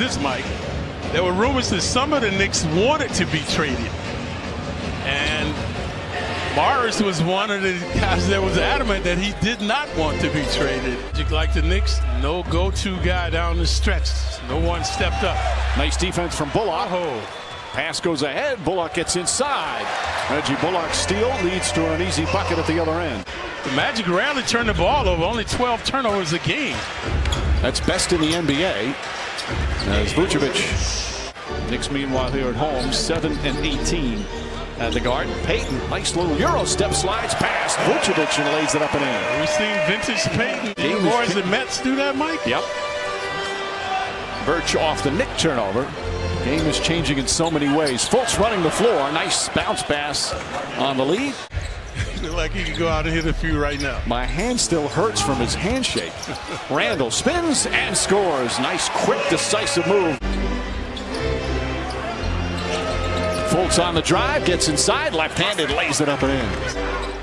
this, Mike. There were rumors that some of the Knicks wanted to be traded. And Morris was one of the guys that was adamant that he did not want to be traded. Like the Knicks, no go-to guy down the stretch. No one stepped up. Nice defense from Bullock. Pass goes ahead. Bullock gets inside. Reggie Bullock's steal leads to an easy bucket at the other end. The Magic rarely turn the ball over. Only 12 turnovers a game. That's best in the NBA. As Vucevic. Knicks, meanwhile, here at home, 7-18 at the Garden. Payton, nice little Euro step, slides past Vucevic and lays it up and in. We've seen vintage Payton. Boys, the Mets do that, Mike? Yep. Birch off the Knick turnover. Game is changing in so many ways. Fultz running the floor. Nice bounce pass on the lead. Look like he could go out and hit a few right now. My hand still hurts from his handshake. Randall spins and scores. Nice, quick, decisive move. Fultz on the drive, gets inside, left-handed, lays it up and in.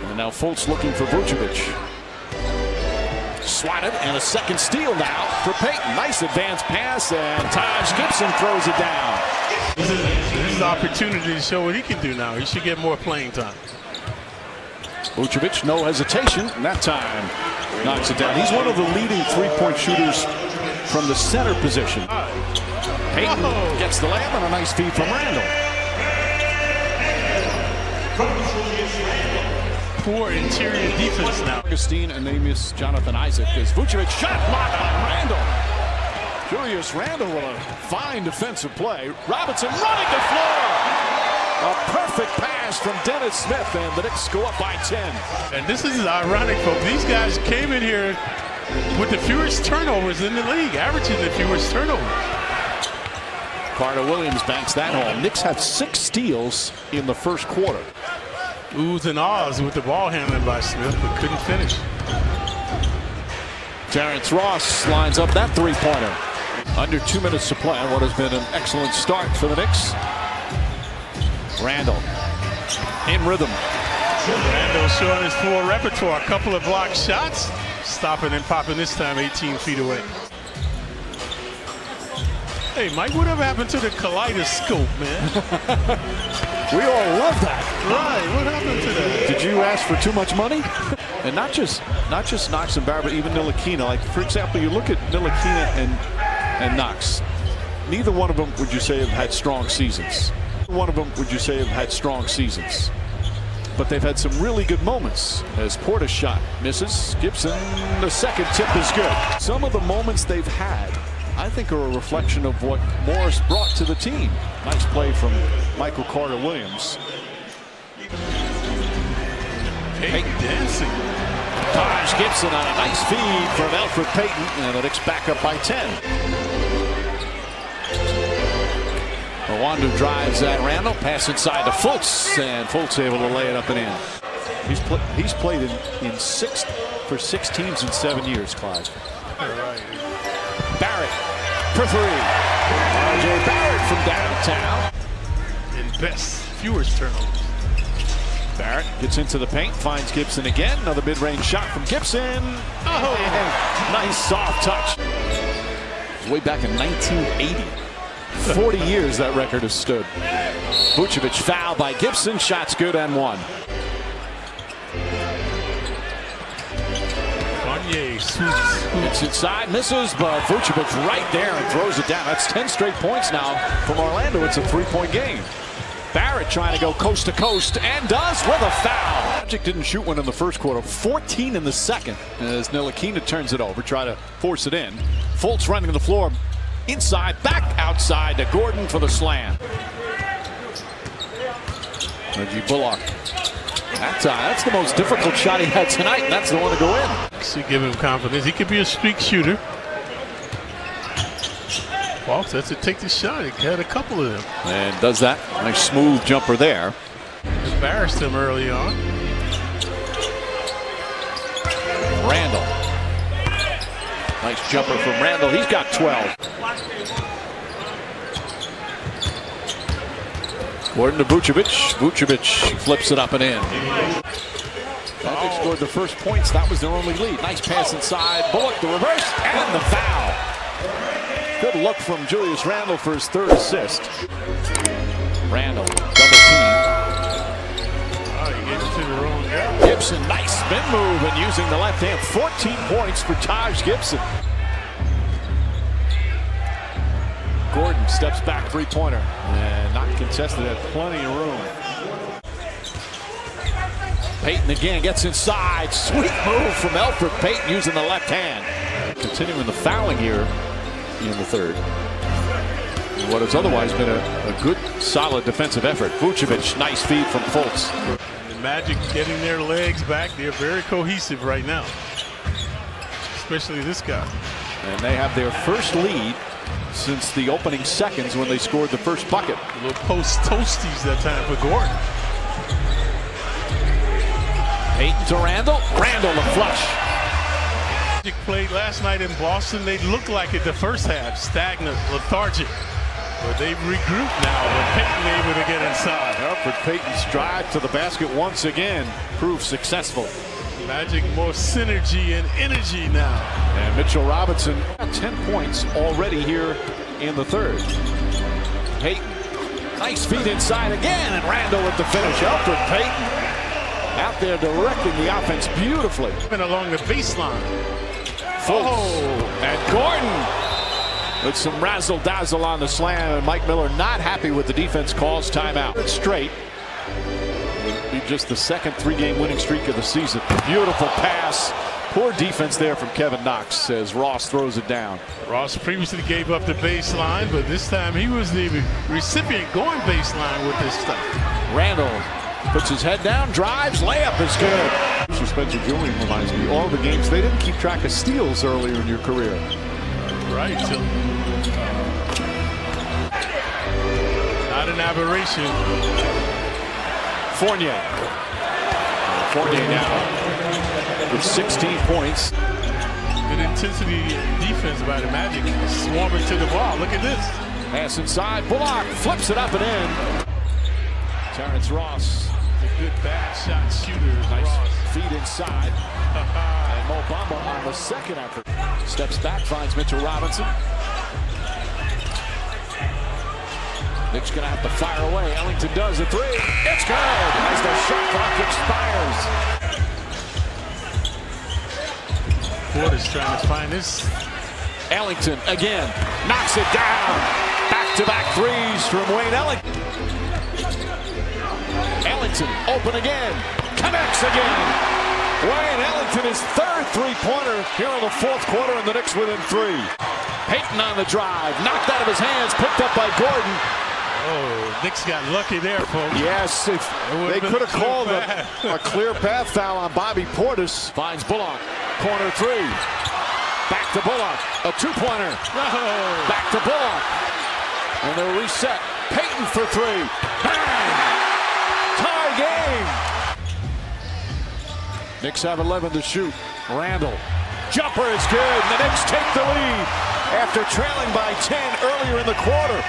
And now Fultz looking for Vucevic. Swatted, and a second steal now for Payton. Nice advance pass, and Taj Gibson throws it down. This is an opportunity to show what he can do now. He should get more playing time. Vucevic, no hesitation, and that time knocks it down. He's one of the leading three-point shooters from the center position. Payton gets the layup and a nice feed from Randall. Poor interior defense now. Augustine, Anemius, Jonathan Isaac as Vucevic shot blocked on Randall. Julius Randall with a fine defensive play. Robinson running the floor. A perfect pass from Dennis Smith, and the Knicks go up by 10. And this is ironic, folks. These guys came in here with the fewest turnovers in the league, averaging the fewest turnovers. Carter Williams banks that home. Knicks have 6 steals in the first quarter. Oohs and ahs with the ball handling by Smith, but couldn't finish. Terrence Ross lines up that three-pointer. Under 2 minutes to play on what has been an excellent start for the Knicks. Randall in rhythm. Randall showing his full repertoire. A couple of blocked shots. Stopping and popping this time 18 feet away. Hey, Mike, whatever happened to the kaleidoscope, man? We all love that. Right, what happened to that? Did you ask for too much money? And not just Knox and Barber, but even Ntilikina. Like, for example, you look at Ntilikina and Knox. Neither one of them would you say have had strong seasons. One of them would you say have had strong seasons. But they've had some really good moments. As Porter's shot misses, Gibson, the second tip is good. Some of the moments they've had, I think, are a reflection of what Morris brought to the team. Nice play from Michael Carter-Williams. Payton dancing. Taj Gibson on a nice feed from Elfrid Payton, and the Knicks back up by 10. Rwanda drives at Randall, pass inside to Fultz, and Fultz able to lay it up and in. He's played in 6 for 6 teams in 7 years, Clyde. All right. Barrett for 3. R.J. Barrett from downtown. In best, fewest turnovers. Barrett gets into the paint, finds Gibson again. Another mid-range shot from Gibson. Oh, nice soft touch. Way back in 1980. 40 years that record has stood. Vucevic foul by Gibson. Shots good and 1. It's inside, misses, but Vucevic right there and throws it down. That's 10 straight points now from Orlando. It's a 3-point game. Barrett trying to go coast to coast and does with a foul. Magic didn't shoot one in the first quarter, 14 in the second as Ntilikina turns it over, try to force it in. Fultz running the floor. Inside, back outside to Gordon for the slam. Reggie Bullock. That's the most difficult shot he had tonight, and that's the one to go in. Should give him confidence. He could be a streak shooter. Falks has to take the shot. He had a couple of them. And does that. Nice smooth jumper there. Embarrassed him early on. Randall. Nice jumper from Randall. He's got 12. Gordon to Vucevic. Vucevic flips it up and in. Magic scored the first points. That was their only lead. Nice pass inside. Bullock the reverse and the foul. Good look from Julius Randle for his third assist. Randle, double team. Oh, he gave it to the wrong guy. Gibson, nice spin move and using the left hand. 14 points for Taj Gibson. Gordon steps back, three-pointer. And not contested, had plenty of room. Payton again gets inside. Sweet move from Elfrid Payton using the left hand. Continuing the fouling here in the third. What has otherwise been a good, solid defensive effort. Vucevic, nice feed from Fultz. The Magic getting their legs back. They're very cohesive right now, especially this guy. And they have their first lead since the opening seconds when they scored the first bucket. A little post toasties that time for Gordon. Payton to Randle. Randle the flush. Magic played last night in Boston. They looked like it the first half, stagnant, lethargic. But they've regrouped now, but Payton able to get inside. Elfrid Payton's drive to the basket once again proved successful. Magic more synergy and energy now. And Mitchell Robinson, 10 points already here in the third. Payton, nice feed inside again, and Randle with the finish. Elfrid Payton out there directing the offense beautifully. And along the baseline. And Gordon with some razzle-dazzle on the slam, and Mike Miller not happy with the defense calls timeout. Straight. It'll be just the second three-game winning streak of the season. Beautiful pass. Poor defense there from Kevin Knox as Ross throws it down. Ross previously gave up the baseline, but this time he was the recipient going baseline with this stuff. Randle puts his head down, drives, layup is good. Spencer Julian reminds me, all the games, they didn't keep track of steals earlier in your career. Right. Not an aberration. Fournier now with 16 points. Good intensity defense by the Magic. Swarming to the ball. Look at this. Pass inside. Bullock flips it up and in. Terrence Ross. A good bad shot shooter. Nice Ross. feed inside. And Mo Bamba on the second effort. Steps back, finds Mitchell Robinson. Knicks gonna have to fire away. Ellington does a three. It's good as the shot clock expires. Porter's trying to find this. Ellington again knocks it down. Back-to-back threes from Wayne Ellington. Ellington open again. Connects again. Wayne Ellington, his third three-pointer here in the fourth quarter, and the Knicks within three. Payton on the drive, knocked out of his hands, picked up by Gordon. Oh, Knicks got lucky there, folks. Yes, they could have called a clear path foul on Bobby Portis. Finds Bullock, corner three. Back to Bullock, a two-pointer. No. Back to Bullock, and they'll reset. Payton for three. Bang! Tie game. Knicks have 11 to shoot. Randle. Jumper is good. The Knicks take the lead after trailing by 10 earlier in the quarter.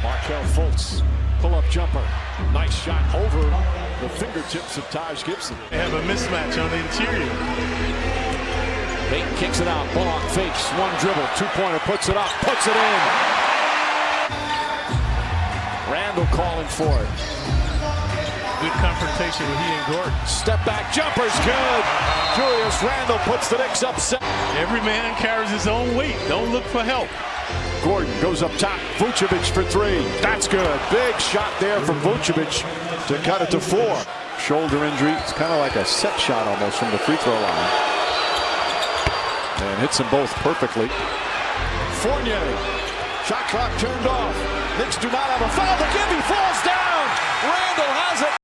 Markelle Fultz. Pull-up jumper. Nice shot over the fingertips of Taj Gibson. They have a mismatch on the interior. Payton kicks it out. Bullock fakes. One dribble. Two-pointer. Puts it up. Puts it in. Randle calling for it. Good confrontation with he and Gordon. Step back jumper's good. Julius Randle puts the Knicks upset. Every man carries his own weight. Don't look for help. Gordon goes up top. Vucevic for three. That's good. Big shot there from Vucevic to cut it to 4. Shoulder injury. It's kind of like a set shot almost from the free throw line. And hits them both perfectly. Fournier. Shot clock turned off. Knicks do not have a foul. The Gibby falls down. Randle has it.